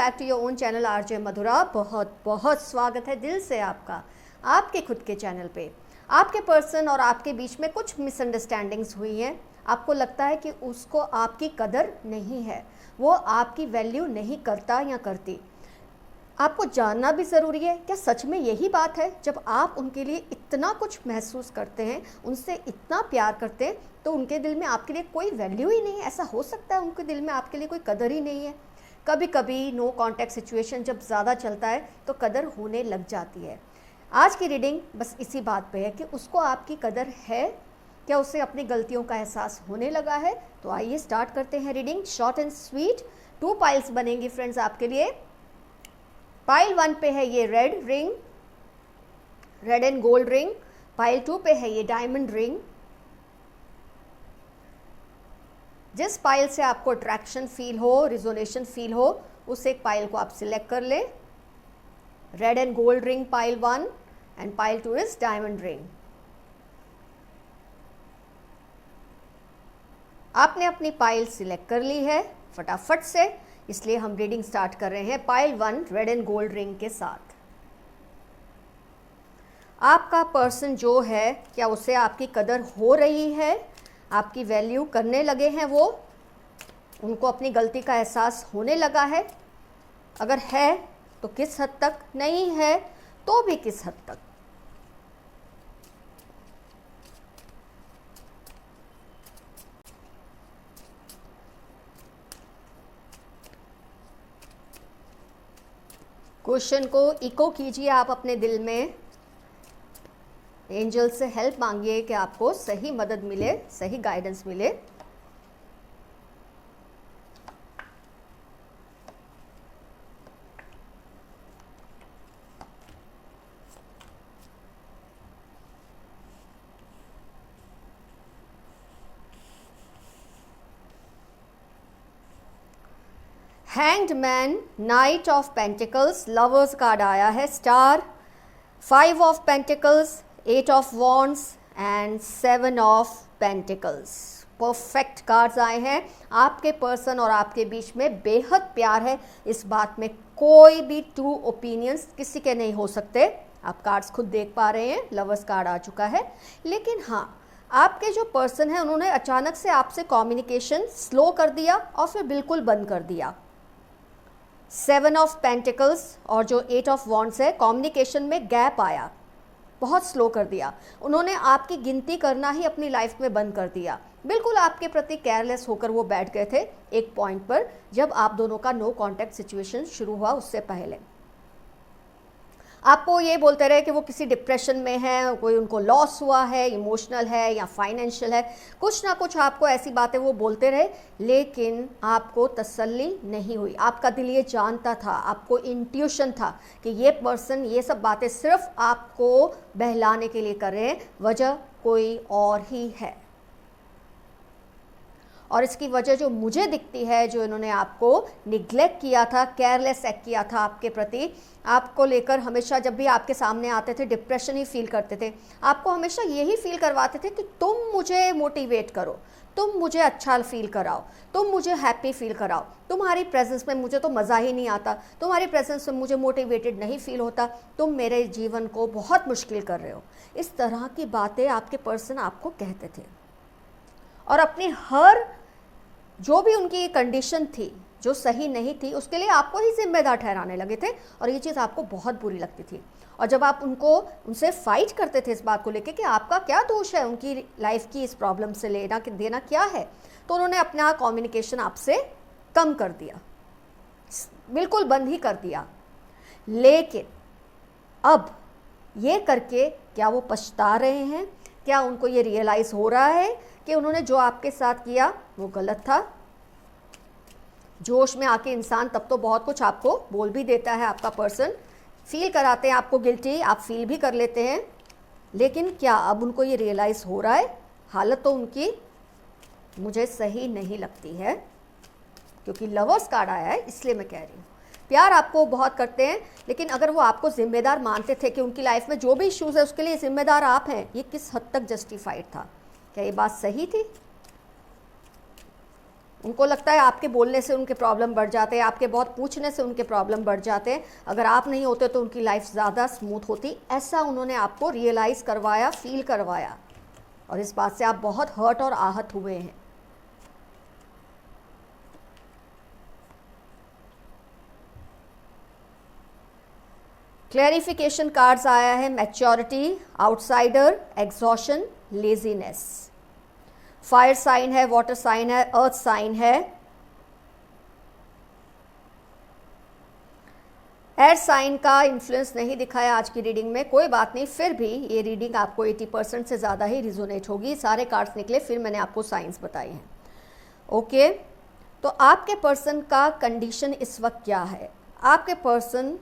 Back to your own channel RJ Madhura. बहुत बहुत स्वागत है दिल से आपका आपके खुद के चैनल पे। आपके पर्सन और आपके बीच में कुछ मिसअंडरस्टैंडिंग्स हुई हैं। आपको लगता है कि उसको आपकी कदर नहीं है, वो आपकी वैल्यू नहीं करता या करती। आपको जानना भी ज़रूरी है, क्या सच में यही बात है? जब आप उनके लिए इतना कुछ महसूस करते हैं, उनसे इतना प्यार करते हैं, तो उनके दिल में आपके लिए कोई वैल्यू ही नहीं है? ऐसा हो सकता है उनके दिल में आपके लिए कोई कदर ही नहीं है? कभी कभी नो कॉन्टैक्ट सिचुएशन जब ज़्यादा चलता है तो कदर होने लग जाती है। आज की रीडिंग बस इसी बात पे है कि उसको आपकी कदर है, क्या उसे अपनी गलतियों का एहसास होने लगा है? तो आइए स्टार्ट करते हैं reading. Short and sweet 2 piles बनेंगी फ्रेंड्स आपके लिए। पाइल 1 पे है ये red ring, red and gold ring. Pile 2 पे है ये डायमंड रिंग। जिस पाइल से आपको अट्रैक्शन फील हो, रिजोनेशन फील हो, उस एक पाइल को आप सिलेक्ट कर लें। Red and gold ring pile 1 and pile 2 is diamond ring. आपने अपनी पाइल सिलेक्ट कर ली है फटाफट से, इसलिए हम रीडिंग स्टार्ट कर रहे हैं pile 1 red and gold ring के साथ। आपका पर्सन जो है, क्या उसे आपकी कदर हो रही है? आपकी वैल्यू करने लगे हैं वो? उनको अपनी गलती का एहसास होने लगा है? अगर है तो किस हद तक? नहीं है तो भी किस हद तक? क्वेश्चन को इको कीजिए आप अपने दिल में। एंजल से हेल्प मांगिए कि आपको सही मदद मिले, सही गाइडेंस मिले। Hanged man, night of pentacles, lovers card आया है, star, 5 of pentacles, 8 of wands and 7 of pentacles. Perfect cards आए हैं। आपके पर्सन और आपके बीच में बेहद प्यार है, इस बात में कोई भी 2 ओपिनियंस किसी के नहीं हो सकते। आप कार्ड्स खुद देख पा रहे हैं, लवर्स कार्ड आ चुका है। लेकिन हाँ, आपके जो पर्सन है उन्होंने अचानक से आपसे कम्युनिकेशन स्लो कर दिया और फिर बिल्कुल बंद कर दिया। 7 ऑफ पेंटिकल्स और जो 8 ऑफ वॉन्ड्स है, कम्युनिकेशन में गैप आया, बहुत स्लो कर दिया। उन्होंने आपकी गिनती करना ही अपनी लाइफ में बंद कर दिया। बिल्कुल आपके प्रति केयरलेस होकर वो बैठ गए थे एक पॉइंट पर, जब आप दोनों का नो कॉन्टैक्ट सिचुएशन शुरू हुआ उससे पहले। आपको ये बोलते रहे कि वो किसी डिप्रेशन में है, कोई उनको लॉस हुआ है, इमोशनल है या फाइनेंशियल है, कुछ ना कुछ आपको ऐसी बातें वो बोलते रहे, लेकिन आपको तसल्ली नहीं हुई। आपका दिल ये जानता था, आपको इंट्यूशन था कि ये पर्सन ये सब बातें सिर्फ आपको बहलाने के लिए कर रहे हैं, वजह कोई और ही है। और इसकी वजह जो मुझे दिखती है, जो इन्होंने आपको निग्लेक्ट किया था, केयरलेस एक्ट किया था आपके प्रति, आपको लेकर हमेशा जब भी आपके सामने आते थे डिप्रेशन ही फील करते थे। आपको हमेशा यही फील करवाते थे कि तुम मुझे मोटिवेट करो, तुम मुझे अच्छा फील कराओ, तुम मुझे हैप्पी फील कराओ, तुम्हारी प्रेजेंस में मुझे तो मज़ा ही नहीं आता, तुम्हारी प्रेजेंस में मुझे मोटिवेटेड नहीं फील होता, तुम मेरे जीवन को बहुत मुश्किल कर रहे हो। इस तरह की बातें आपके पर्सन आपको कहते थे और अपनी हर जो भी उनकी कंडीशन थी जो सही नहीं थी उसके लिए आपको ही जिम्मेदार ठहराने लगे थे, और ये चीज़ आपको बहुत बुरी लगती थी। और जब आप उनसे फाइट करते थे इस बात को लेके कि आपका क्या दोष है उनकी लाइफ की इस प्रॉब्लम से लेना कि देना क्या है, तो उन्होंने अपना कम्युनिकेशन आपसे कम कर दिया, बिल्कुल बंद ही कर दिया। लेकिन अब ये करके क्या वो पछता रहे हैं? क्या उनको ये रियलाइज़ हो रहा है कि उन्होंने जो आपके साथ किया वो गलत था? जोश में आके इंसान तब तो बहुत कुछ आपको बोल भी देता है, आपका पर्सन फील कराते हैं आपको गिल्टी, आप फील भी कर लेते हैं, लेकिन क्या अब उनको ये रियलाइज़ हो रहा है? हालत तो उनकी मुझे सही नहीं लगती है, क्योंकि लवर्स कार्ड आया है इसलिए मैं कह रही हूँ। प्यार आपको बहुत करते हैं, लेकिन अगर वो आपको जिम्मेदार मानते थे कि उनकी लाइफ में जो भी इश्यूज़ है उसके लिए जिम्मेदार आप हैं, ये किस हद तक जस्टिफाइड था? क्या ये बात सही थी? उनको लगता है आपके बोलने से उनके प्रॉब्लम बढ़ जाते हैं, आपके बहुत पूछने से उनके प्रॉब्लम बढ़ जाते हैं, अगर आप नहीं होते तो उनकी लाइफ ज़्यादा स्मूथ होती। ऐसा उन्होंने आपको रियलाइज़ करवाया, फील करवाया, और इस बात से आप बहुत हर्ट और आहत हुए हैं। क्लैरिफिकेशन कार्ड्स आया है, maturity, outsider, exhaustion, laziness. Fire sign है, वाटर साइन है, अर्थ साइन है, एयर साइन का इन्फ्लुएंस नहीं दिखाया आज की रीडिंग में, कोई बात नहीं, फिर भी ये रीडिंग आपको 80% से ज़्यादा ही रिजोनेट होगी। सारे कार्ड्स निकले, फिर मैंने आपको साइंस बताए हैं। ओके, तो आपके पर्सन का कंडीशन इस वक्त क्या है? आपके पर्सन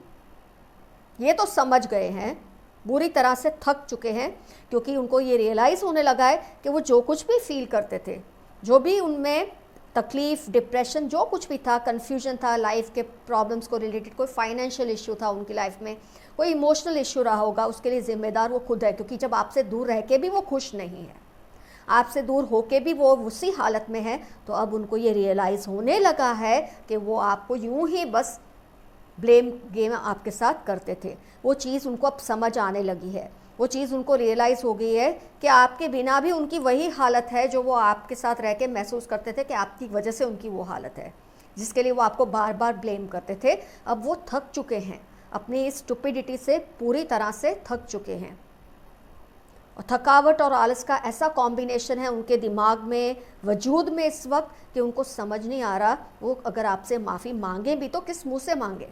ये तो समझ गए हैं, बुरी तरह से थक चुके हैं, क्योंकि उनको ये रियलाइज़ होने लगा है कि वो जो कुछ भी फील करते थे, जो भी उनमें तकलीफ़, डिप्रेशन, जो कुछ भी था, कन्फ्यूजन था लाइफ के प्रॉब्लम्स को रिलेटेड, कोई फाइनेंशियल इश्यू था उनकी लाइफ में, कोई इमोशनल इश्यू रहा होगा, उसके लिए ज़िम्मेदार वो खुद है। क्योंकि जब आपसे दूर रह के भी वो खुश नहीं है, आपसे दूर होके भी वो उसी हालत में है, तो अब उनको ये रियलाइज़ होने लगा है कि वो आपको यूं ही बस ब्लेम गेम आपके साथ करते थे। वो चीज़ उनको अब समझ आने लगी है, वो चीज़ उनको रियलाइज़ हो गई है कि आपके बिना भी उनकी वही हालत है जो वो आपके साथ रह के महसूस करते थे कि आपकी वजह से उनकी वो हालत है, जिसके लिए वो आपको बार बार ब्लेम करते थे। अब वो थक चुके हैं, अपनी इस स्टुपिडिटी से पूरी तरह से थक चुके हैं। और थकावट और आलस का ऐसा कॉम्बिनेशन है उनके दिमाग में, वजूद में इस वक्त, कि उनको समझ नहीं आ रहा वो अगर आपसे माफ़ी मांगे भी तो किस मुंह से मांगे।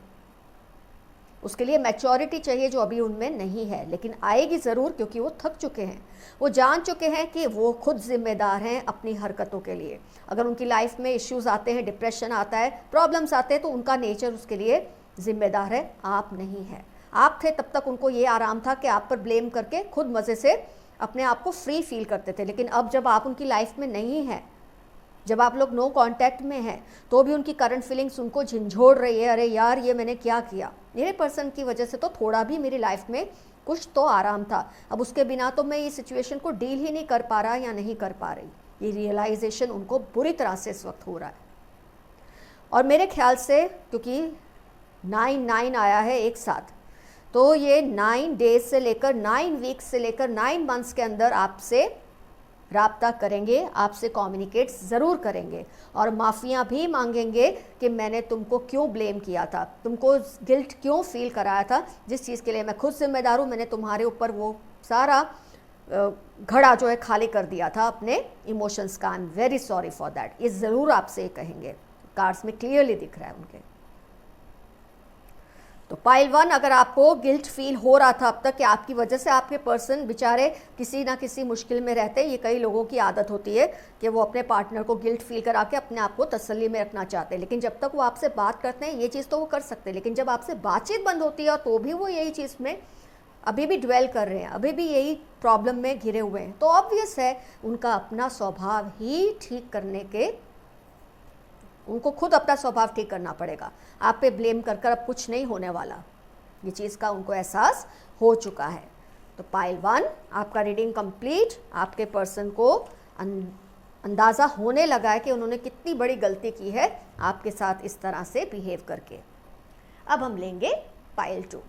उसके लिए मैच्योरिटी चाहिए जो अभी उनमें नहीं है, लेकिन आएगी ज़रूर, क्योंकि वो थक चुके हैं। वो जान चुके हैं कि वो खुद जिम्मेदार हैं अपनी हरकतों के लिए। अगर उनकी लाइफ में इश्यूज़ आते हैं, डिप्रेशन आता है, प्रॉब्लम्स आते हैं, तो उनका नेचर उसके लिए ज़िम्मेदार है, आप नहीं है। आप थे तब तक उनको ये आराम था कि आप पर ब्लेम करके खुद मज़े से अपने आप को फ्री फील करते थे। लेकिन अब जब आप उनकी लाइफ में नहीं हैं, जब आप लोग नो कांटेक्ट में हैं, तो भी उनकी करंट फीलिंग्स उनको झंझोड़ रही है। अरे यार, ये मैंने क्या किया, मेरे पर्सन की वजह से तो थोड़ा भी मेरी लाइफ में कुछ तो आराम था, अब उसके बिना तो मैं इस सिचुएशन को डील ही नहीं कर पा रहा या नहीं कर पा रही। ये रियलाइजेशन उनको बुरी तरह से इस वक्त हो रहा है। और मेरे ख्याल से क्योंकि 9 आया है एक साथ, तो ये 9 डेज से लेकर 9 वीक्स से लेकर 9 मंथ्स के अंदर आपसे राब्ता करेंगे, आपसे कम्युनिकेट ज़रूर करेंगे, और माफ़ियाँ भी मांगेंगे कि मैंने तुमको क्यों ब्लेम किया था, तुमको गिल्ट क्यों फील कराया था, जिस चीज़ के लिए मैं खुद जिम्मेदार हूँ। मैंने तुम्हारे ऊपर वो सारा घड़ा जो है खाली कर दिया था अपने इमोशंस का। I am very sorry for that. ये ज़रूर आपसे कहेंगे, कार्ड्स में क्लियरली दिख रहा है उनके। तो पाइल 1, अगर आपको गिल्ट फील हो रहा था अब तक कि आपकी वजह से आपके पर्सन बेचारे किसी ना किसी मुश्किल में रहते हैं, ये कई लोगों की आदत होती है कि वो अपने पार्टनर को गिल्ट फील करा के अपने आप को तसल्ली में रखना चाहते हैं। लेकिन जब तक वो आपसे बात करते हैं ये चीज़ तो वो कर सकते हैं, लेकिन जब आपसे बातचीत बंद होती है तो भी वो यही चीज़ में अभी भी ड्वेल कर रहे हैं, अभी भी यही प्रॉब्लम में घिरे हुए हैं, तो ऑब्वियस है उनका अपना स्वभाव ही ठीक करने के, उनको खुद अपना स्वभाव ठीक करना पड़ेगा। आप पे ब्लेम कर कर अब कुछ नहीं होने वाला, ये चीज़ का उनको एहसास हो चुका है। तो पाइल 1, आपका रीडिंग कंप्लीट। आपके पर्सन को अंदाज़ा होने लगा है कि उन्होंने कितनी बड़ी गलती की है आपके साथ इस तरह से बिहेव करके। अब हम लेंगे पाइल 2।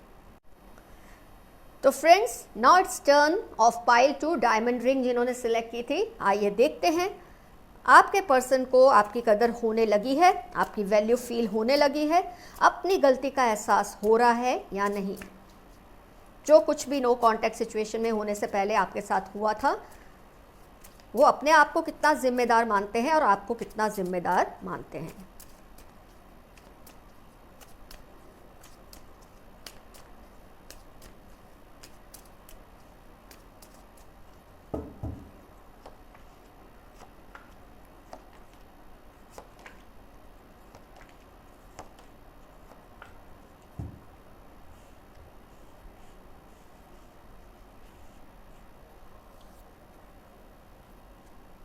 तो friends, now it's turn off pile 2, diamond ring जिन्होंने सिलेक्ट की थी। आइए देखते हैं आपके पर्सन को आपकी कदर होने लगी है, आपकी वैल्यू फील होने लगी है, अपनी गलती का एहसास हो रहा है या नहीं। जो कुछ भी नो कांटेक्ट सिचुएशन में होने से पहले आपके साथ हुआ था, वो अपने आप को कितना जिम्मेदार मानते हैं और आपको कितना जिम्मेदार मानते हैं।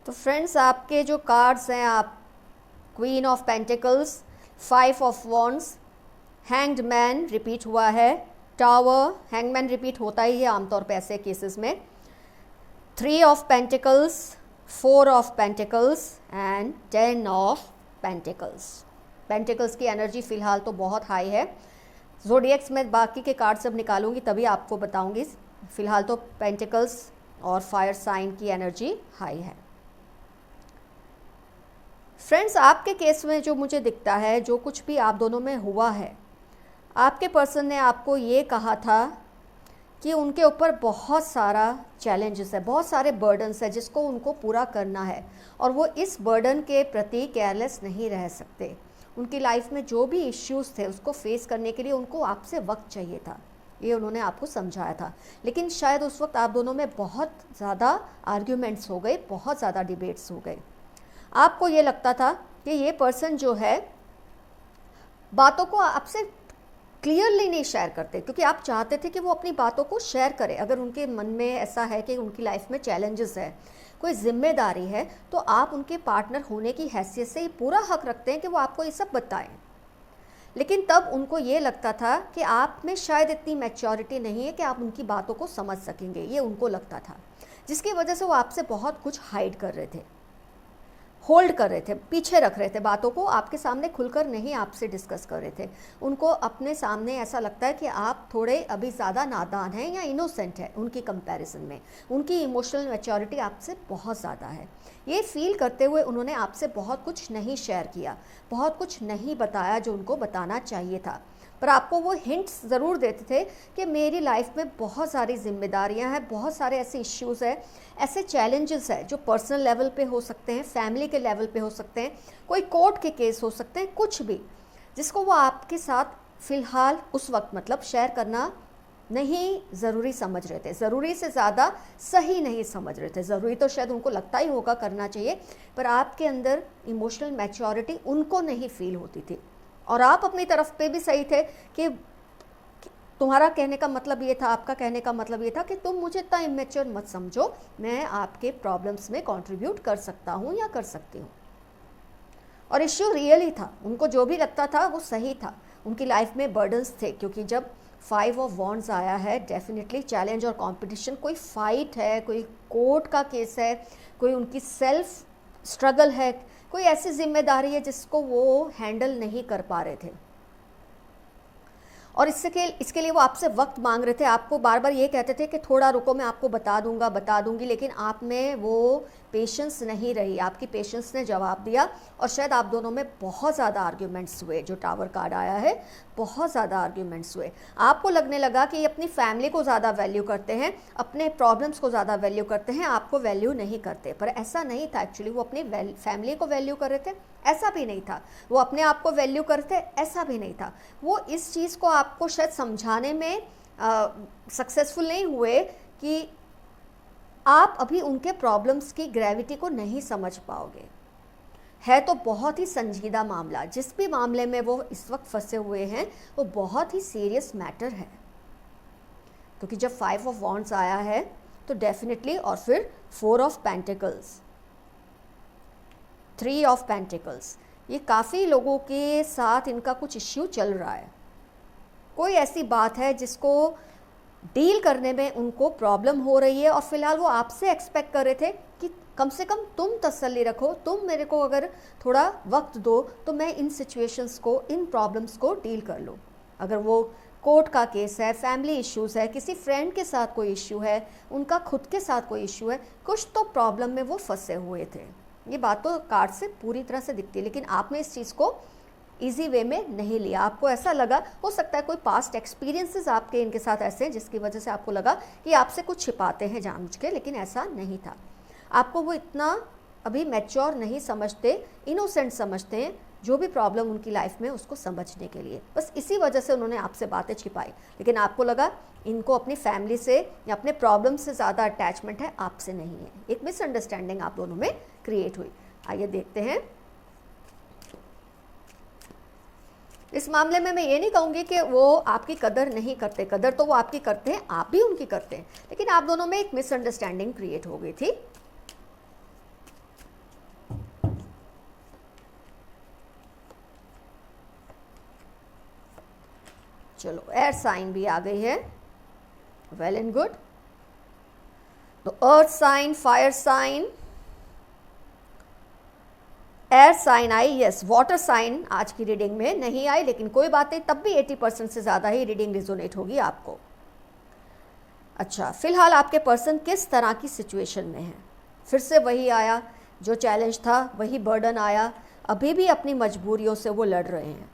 तो फ्रेंड्स, आपके जो कार्ड्स हैं, आप queen of pentacles, 5 of wands, hanged man repeat हुआ है, टावर, हैंगमैन रिपीट होता ही है आमतौर पे ऐसे केसेस में, 3 of pentacles, 4 of pentacles and 10 of pentacles. Pentacles की एनर्जी फ़िलहाल तो बहुत हाई है। ज़ोडिएक्स में बाकी के कार्ड जब निकालूंगी तभी आपको बताऊंगी। फ़िलहाल तो पेंटिकल्स और फायर साइन की एनर्जी हाई है। फ्रेंड्स, आपके केस में जो मुझे दिखता है, जो कुछ भी आप दोनों में हुआ है, आपके पर्सन ने आपको ये कहा था कि उनके ऊपर बहुत सारा चैलेंजेस है, बहुत सारे बर्डन्स है जिसको उनको पूरा करना है, और वो इस बर्डन के प्रति केयरलेस नहीं रह सकते। उनकी लाइफ में जो भी इश्यूज़ थे उसको फेस करने के लिए उनको आपसे वक्त चाहिए था, ये उन्होंने आपको समझाया था। लेकिन शायद उस वक्त आप दोनों में बहुत ज़्यादा आर्ग्यूमेंट्स हो गए, बहुत ज़्यादा डिबेट्स हो गए। आपको ये लगता था कि ये पर्सन जो है बातों को आपसे क्लियरली नहीं शेयर करते, क्योंकि आप चाहते थे कि वो अपनी बातों को शेयर करें। अगर उनके मन में ऐसा है कि उनकी लाइफ में चैलेंजेस है, कोई जिम्मेदारी है, तो आप उनके पार्टनर होने की हैसियत से ये पूरा हक रखते हैं कि वो आपको ये सब बताएं। लेकिन तब उनको ये लगता था कि आप में शायद इतनी मैच्योरिटी नहीं है कि आप उनकी बातों को समझ सकेंगे, ये उनको लगता था, जिसकी वजह से वो आपसे बहुत कुछ हाइड कर रहे थे, होल्ड कर रहे थे, पीछे रख रहे थे बातों को, आपके सामने खुलकर नहीं आपसे डिस्कस कर रहे थे। उनको अपने सामने ऐसा लगता है कि आप थोड़े अभी ज़्यादा नादान हैं या इनोसेंट है उनकी कंपैरिजन में। उनकी इमोशनल मैच्योरिटी आपसे बहुत ज़्यादा है। ये फील करते हुए उन्होंने आपसे बहुत कुछ नहीं शेयर किया, बहुत कुछ नहीं बताया जो उनको बताना चाहिए था। पर आपको वो हिंट्स ज़रूर देते थे कि मेरी लाइफ में बहुत सारी जिम्मेदारियां हैं, बहुत सारे ऐसे इश्यूज़ हैं, ऐसे चैलेंजेस हैं जो पर्सनल लेवल पे हो सकते हैं, फैमिली के लेवल पे हो सकते हैं, कोई कोर्ट के केस हो सकते हैं, कुछ भी, जिसको वो आपके साथ फ़िलहाल उस वक्त मतलब शेयर करना नहीं ज़रूरी समझ रहे थे, ज़रूरी से ज़्यादा सही नहीं समझ रहे थे। ज़रूरी तो शायद उनको लगता ही होगा करना चाहिए, पर आपके अंदर इमोशनल मैच्योरिटी उनको नहीं फील होती थी। और आप अपनी तरफ पे भी सही थे कि तुम्हारा कहने का मतलब ये था, आपका कहने का मतलब ये था कि तुम मुझे इतना इमेच्योर मत समझो, मैं आपके प्रॉब्लम्स में कंट्रीब्यूट कर सकता हूँ या कर सकती हूँ। और इश्यू रियल ही था, उनको जो भी लगता था वो सही था। उनकी लाइफ में बर्डन्स थे, क्योंकि जब 5 ऑफ वॉन्ड्स आया है, डेफिनेटली चैलेंज और कंपटीशन, कोई फाइट है, कोई कोर्ट का केस है, कोई उनकी सेल्फ स्ट्रगल है, कोई ऐसी जिम्मेदारी है जिसको वो हैंडल नहीं कर पा रहे थे। और इसके लिए वो आपसे वक्त मांग रहे थे, आपको बार बार ये कहते थे कि थोड़ा रुको, मैं आपको बता दूंगी, लेकिन आप में वो पेशेंस नहीं रही, आपकी पेशेंस ने जवाब दिया, और शायद आप दोनों में बहुत ज़्यादा आर्ग्यूमेंट्स हुए। जो टावर कार्ड आया है, बहुत ज़्यादा आर्ग्यूमेंट्स हुए। आपको लगने लगा कि ये अपनी फैमिली को ज़्यादा वैल्यू करते हैं, अपने प्रॉब्लम्स को ज़्यादा वैल्यू करते हैं, आपको वैल्यू नहीं करते। पर ऐसा नहीं था, एक्चुअली वो अपनी फैमिली को वैल्यू कर रहे थे, ऐसा भी नहीं था। वो अपने आप को वैल्यू करते, ऐसा भी नहीं था। वो इस चीज़ को आपको शायद समझाने में सक्सेसफुल नहीं हुए कि आप अभी उनके प्रॉब्लम्स की ग्रेविटी को नहीं समझ पाओगे। है तो बहुत ही संजीदा मामला, जिस भी मामले में वो इस वक्त फंसे हुए हैं वो बहुत ही सीरियस मैटर है। क्योंकि जब 5 ऑफ वॉन्ड्स आया है तो डेफिनेटली, और फिर 4 ऑफ पेंटिकल्स, 3 ऑफ पेंटिकल्स, ये काफ़ी लोगों के साथ इनका कुछ इश्यू चल रहा है। कोई ऐसी बात है जिसको डील करने में उनको प्रॉब्लम हो रही है, और फिलहाल वो आपसे एक्सपेक्ट कर रहे थे कि कम से कम तुम तसल्ली रखो, तुम मेरे को अगर थोड़ा वक्त दो तो मैं इन सिचुएशंस को, इन प्रॉब्लम्स को डील कर लूँ। अगर वो कोर्ट का केस है, फैमिली इश्यूज़ है, किसी फ्रेंड के साथ कोई इश्यू है, उनका खुद के साथ कोई इश्यू है, कुछ तो प्रॉब्लम में वो फंसे हुए थे। ये बात तो कार्ड से पूरी तरह से दिखती है, लेकिन आपने इस चीज़ को इजी वे में नहीं लिया। आपको ऐसा लगा, हो सकता है कोई पास्ट एक्सपीरियंसेस आपके इनके साथ ऐसे हैं जिसकी वजह से आपको लगा कि आपसे कुछ छिपाते हैं जानबूझ के, लेकिन ऐसा नहीं था। आपको वो इतना अभी मैच्योर नहीं समझते, इनोसेंट समझते हैं, जो भी प्रॉब्लम उनकी लाइफ में उसको समझने के लिए। बस इसी वजह से उन्होंने आपसे बातें छिपाई, लेकिन आपको लगा इनको अपनी फैमिली से या अपने प्रॉब्लम से ज़्यादा अटैचमेंट है, आपसे नहीं है। एक मिसअंडरस्टैंडिंग आप दोनों में क्रिएट हुई। आइए देखते हैं। इस मामले में मैं ये नहीं कहूँगी कि वो आपकी कदर नहीं करते, कदर तो वो आपकी करते हैं, आप भी उनकी करते हैं, लेकिन आप दोनों में एक मिसअंडरस्टैंडिंग क्रिएट हो गई थी। चलो, एयर साइन भी आ गई है, वेल एंड गुड। तो earth sign, fire sign, air sign I, yes, water sign आज की रीडिंग में नहीं आई, लेकिन कोई बात नहीं, तब भी 80% से ज़्यादा ही रीडिंग रिजोनेट होगी आपको। अच्छा, फिलहाल आपके पर्सन किस तरह की सिचुएशन में है? फिर से वही आया, जो चैलेंज था वही बर्डन आया, अभी भी अपनी मजबूरियों से वो लड़ रहे हैं।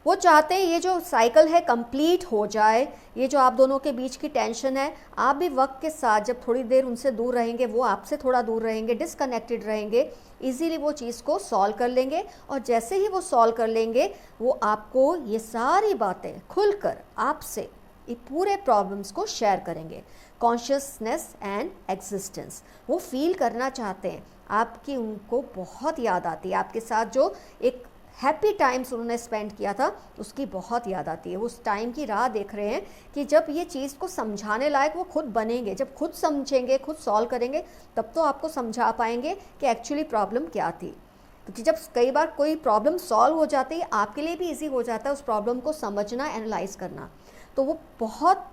वो चाहते हैं ये जो साइकिल है कंप्लीट हो जाए, ये जो आप दोनों के बीच की टेंशन है, आप भी वक्त के साथ जब थोड़ी देर उनसे दूर रहेंगे, वो आपसे थोड़ा दूर रहेंगे, डिसकनेक्टेड रहेंगे, इजीली वो चीज़ को सॉल्व कर लेंगे। और जैसे ही वो सॉल्व कर लेंगे, वो आपको ये सारी बातें खुलकर आपसे ये पूरे प्रॉब्लम्स को शेयर करेंगे। कॉन्शियसनेस एंड एग्जिस्टेंस वो फील करना चाहते हैं, आपकी उनको बहुत याद आती है, आपके साथ जो एक हैप्पी टाइम्स उन्होंने स्पेंड किया था उसकी बहुत याद आती है। वो उस टाइम की राह देख रहे हैं कि जब ये चीज़ को समझाने लायक वो खुद बनेंगे, जब खुद समझेंगे, खुद सॉल्व करेंगे, तब तो आपको समझा पाएंगे कि एक्चुअली प्रॉब्लम क्या थी। क्योंकि जब कई बार कोई प्रॉब्लम सॉल्व हो जाती है, आपके लिए भी ईजी हो जाता है उस प्रॉब्लम को समझना, एनालाइज करना। तो वो बहुत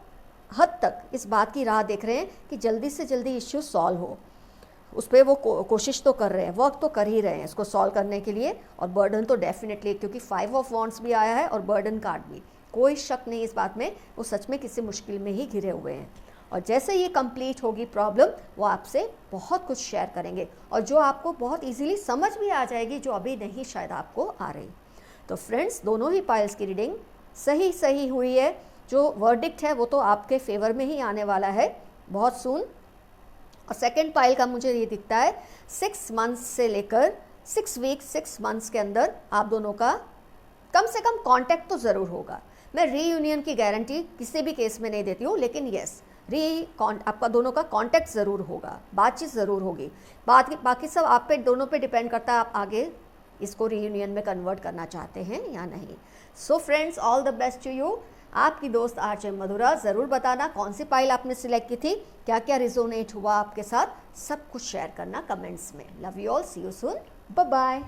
हद तक इस बात की राह देख रहे हैं कि जल्दी से जल्दी इश्यू सॉल्व हो। उस पर वो कोशिश तो कर रहे हैं, वर्क तो कर ही रहे हैं इसको सॉल्व करने के लिए। और बर्डन तो डेफिनेटली, क्योंकि 5 ऑफ वॉन्ड्स भी आया है और बर्डन कार्ड भी, कोई शक नहीं इस बात में, वो सच में किसी मुश्किल में ही घिरे हुए हैं। और जैसे ये कंप्लीट होगी प्रॉब्लम, वो आपसे बहुत कुछ शेयर करेंगे और जो आपको बहुत इजीली समझ भी आ जाएगी, जो अभी नहीं शायद आपको आ रही। तो फ्रेंड्स, दोनों ही पाइल्स की रीडिंग सही हुई है। जो वर्डिक्ट है वो तो आपके फेवर में ही आने वाला है बहुत सून। और सेकेंड पाइल का मुझे ये दिखता है 6 मंथ्स से लेकर 6 वीक्स 6 मंथ्स के अंदर आप दोनों का कम से कम कांटेक्ट तो ज़रूर होगा। मैं रीयूनियन की गारंटी किसी भी केस में नहीं देती हूँ, लेकिन यस, आपका दोनों का कांटेक्ट ज़रूर होगा, बातचीत ज़रूर होगी। बाकी सब आप पे दोनों पे डिपेंड करता है, आप आगे इसको रीयूनियन में कन्वर्ट करना चाहते हैं या नहीं। So friends, all the best to you. आपकी दोस्त आरजे मधुरा। ज़रूर बताना कौन सी पाइल आपने सिलेक्ट की थी, क्या क्या रिजोनेट हुआ आपके साथ, सब कुछ शेयर करना कमेंट्स में। Love you all, see you soon, bye bye.